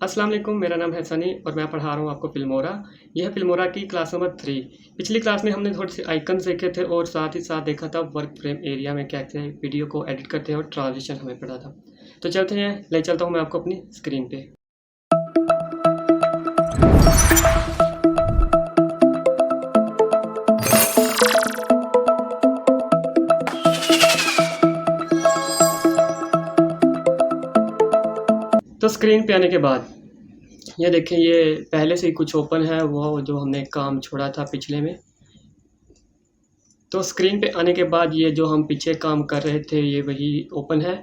अस्सलाम वालेकुम, मेरा नाम है सनी और मैं पढ़ा रहा हूँ आपको फिल्मोरा। यह है फिल्मोरा की क्लास नंबर 3। पिछली क्लास में हमने थोड़े से आइकन्स देखे थे और साथ ही साथ देखा था वर्क फ्रेम एरिया में कैसे वीडियो को एडिट करते हैं और ट्रांजिशन हमें पढ़ा था। तो चलते हैं, ले चलता हूँ मैं आपको अपनी स्क्रीन पे। तो स्क्रीन पे आने के बाद ये देखें, ये पहले से ही कुछ ओपन है, वो जो हमने काम छोड़ा था पिछले में। तो स्क्रीन पे आने के बाद ये जो हम पीछे काम कर रहे थे ये वही ओपन है।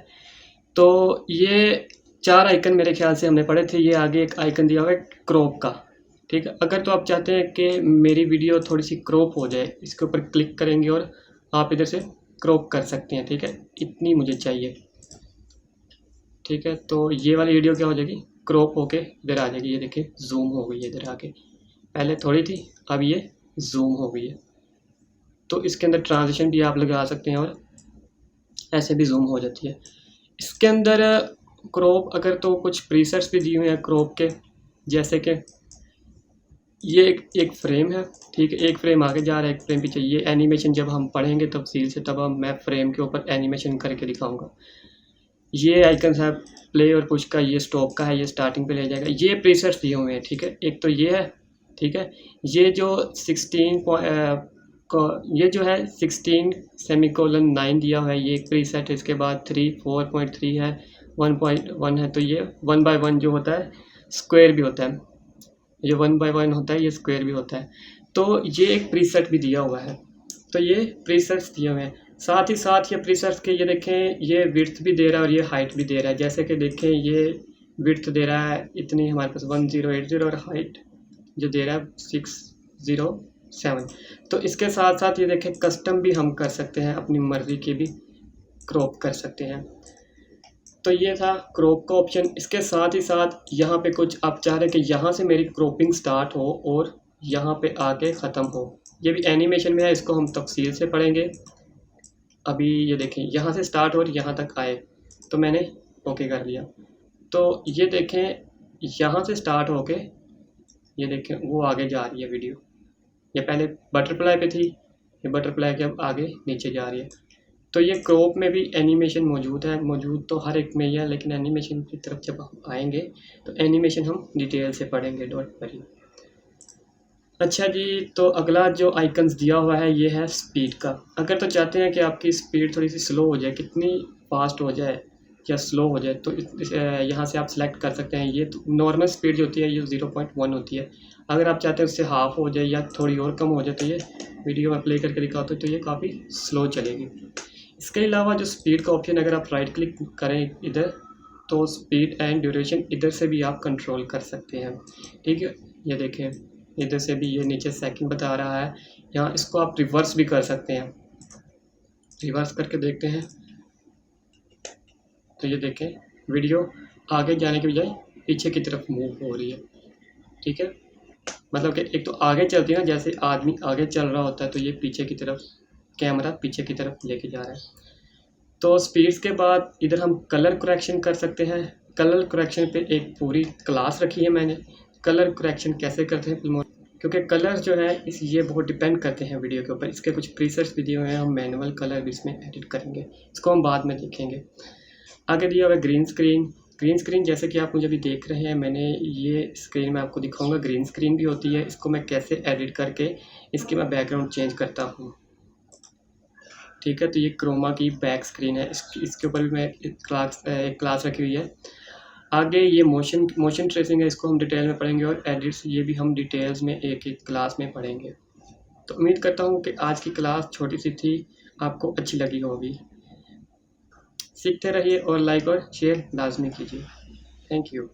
तो ये 4 आइकन मेरे ख्याल से हमने पढ़े थे। ये आगे एक आइकन दिया हुआ है क्रॉप का, ठीक है। अगर तो आप चाहते हैं कि मेरी वीडियो थोड़ी सी क्रॉप हो जाए, इसके ऊपर क्लिक करेंगे और आप इधर से क्रॉप कर सकते हैं, ठीक है। इतनी मुझे चाहिए, ठीक है। तो ये वाली वीडियो क्या हो जाएगी, क्रॉप होके इधर आ जाएगी। ये देखिए जूम हो गई है इधर आके, पहले थोड़ी थी, अब ये जूम हो गई है। तो इसके अंदर ट्रांजिशन भी आप लगा सकते हैं और ऐसे भी जूम हो जाती है। इसके अंदर क्रॉप अगर तो कुछ प्रीसेट्स भी दिए हुए हैं क्रॉप के, जैसे कि ये एक फ्रेम है, ठीक है। एक फ्रेम आगे जा रहा है, एक फ्रेम पीछे। ये एनिमेशन जब हम पढ़ेंगे तफसील से तब मैं फ्रेम के ऊपर एनिमेशन करके दिखाऊंगा। ये आइकन है प्ले और पुश का, ये स्टॉप का है, ये स्टार्टिंग पे ले जाएगा। ये प्रीसेट्स दिए हुए हैं, ठीक है। एक तो ये है, ठीक है। ये जो 16 ये जो है 16:9 दिया हुआ है, ये एक प्रीसेट है। इसके बाद 3 4.3 है, 1.1 है। तो ये 1 बाय 1 जो होता है स्क्वायर भी होता है, ये 1 बाय 1 होता है, ये स्क्वायर भी होता है। तो ये एक प्रीसेट भी दिया हुआ है। तो ये प्रीसेट्स दिए हुए हैं। साथ ही साथ ये प्रीसेट्स के ये देखें, ये विड्थ भी दे रहा है और ये हाइट भी दे रहा है। जैसे कि देखें, ये विड्थ दे रहा है इतनी हमारे पास 1080 और हाइट जो दे रहा है 607। तो इसके साथ साथ ये देखें, कस्टम भी हम कर सकते हैं, अपनी मर्ज़ी की भी क्रॉप कर सकते हैं। तो ये था क्रॉप का ऑप्शन। इसके साथ ही साथ यहाँ पे कुछ आप चाह रहे हैं कि यहाँ से मेरी क्रॉपिंग स्टार्ट हो और यहाँ पे आके ख़त्म हो, ये भी एनिमेशन में है, इसको हम तफसील से पढ़ेंगे। अभी ये देखें, यहाँ से स्टार्ट और यहाँ तक आए, तो मैंने ओके कर लिया। तो ये देखें, यहाँ से स्टार्ट होके ये देखें वो आगे जा रही है वीडियो। ये पहले बटरफ्लाई पे थी, ये बटरफ्लाई के अब आगे नीचे जा रही है। तो ये क्रॉप में भी एनिमेशन मौजूद है, मौजूद तो हर एक में ही है, लेकिन एनिमेशन की तरफ जब हम आएंगे तो एनिमेशन हम डिटेल से पढ़ेंगे, डोंट वरी। अच्छा जी, तो अगला जो आइकन्स दिया हुआ है ये है स्पीड का। अगर तो चाहते हैं कि आपकी स्पीड थोड़ी सी स्लो हो जाए, कितनी फास्ट हो जाए या स्लो हो जाए, तो यहाँ से आप सिलेक्ट कर सकते हैं। ये तो नॉर्मल स्पीड जो होती है ये 0.1 होती है। अगर आप चाहते हैं उससे हाफ हो जाए या थोड़ी और कम हो जाए, तो ये वीडियो में प्ले करके दिखाते हो तो ये काफ़ी स्लो चलेगी। इसके अलावा जो स्पीड का ऑप्शन, अगर आप राइट क्लिक करें इधर, तो स्पीड एंड ड्यूरेशन इधर से भी आप कंट्रोल कर सकते हैं, ठीक है। ये देखें, इधर से भी ये नीचे सेकंड बता रहा है। यहाँ इसको आप रिवर्स भी कर सकते हैं, रिवर्स करके देखते हैं। तो ये देखें, वीडियो आगे जाने के बजाय पीछे की तरफ मूव हो रही है, ठीक है। मतलब कि एक तो आगे चलती है ना, जैसे आदमी आगे चल रहा होता है, तो ये पीछे की तरफ, कैमरा पीछे की तरफ लेके जा रहा है। तो स्पीड्स के बाद इधर हम कलर करेक्शन कर सकते हैं। कलर करेक्शन पे एक पूरी क्लास रखी है मैंने। कलर करेक्शन कैसे करते हैं फिल्मों, क्योंकि कलर जो है ये बहुत डिपेंड करते हैं वीडियो के ऊपर। इसके कुछ प्रीसेट्स भी दिए हुए हैं, हम मैनुअल कलर भी इसमें एडिट करेंगे, इसको हम बाद में देखेंगे। आगे दिया हुआ है ग्रीन स्क्रीन। ग्रीन स्क्रीन जैसे कि आप मुझे अभी देख रहे हैं, मैंने ये स्क्रीन में आपको दिखाऊंगा, ग्रीन स्क्रीन भी होती है। इसको मैं कैसे एडिट करके इसके मैं बैकग्राउंड चेंज करता हूँ, ठीक है। तो ये क्रोमा की बैक स्क्रीन है, इसके ऊपर भी मैं एक क्लास रखी हुई है। आगे ये मोशन ट्रेसिंग है, इसको हम डिटेल में पढ़ेंगे, और एडिट्स ये भी हम डिटेल्स में एक एक क्लास में पढ़ेंगे। तो उम्मीद करता हूँ कि आज की क्लास छोटी सी थी, आपको अच्छी लगी होगी। सीखते रहिए और लाइक और शेयर लाजमी कीजिए। Thank you.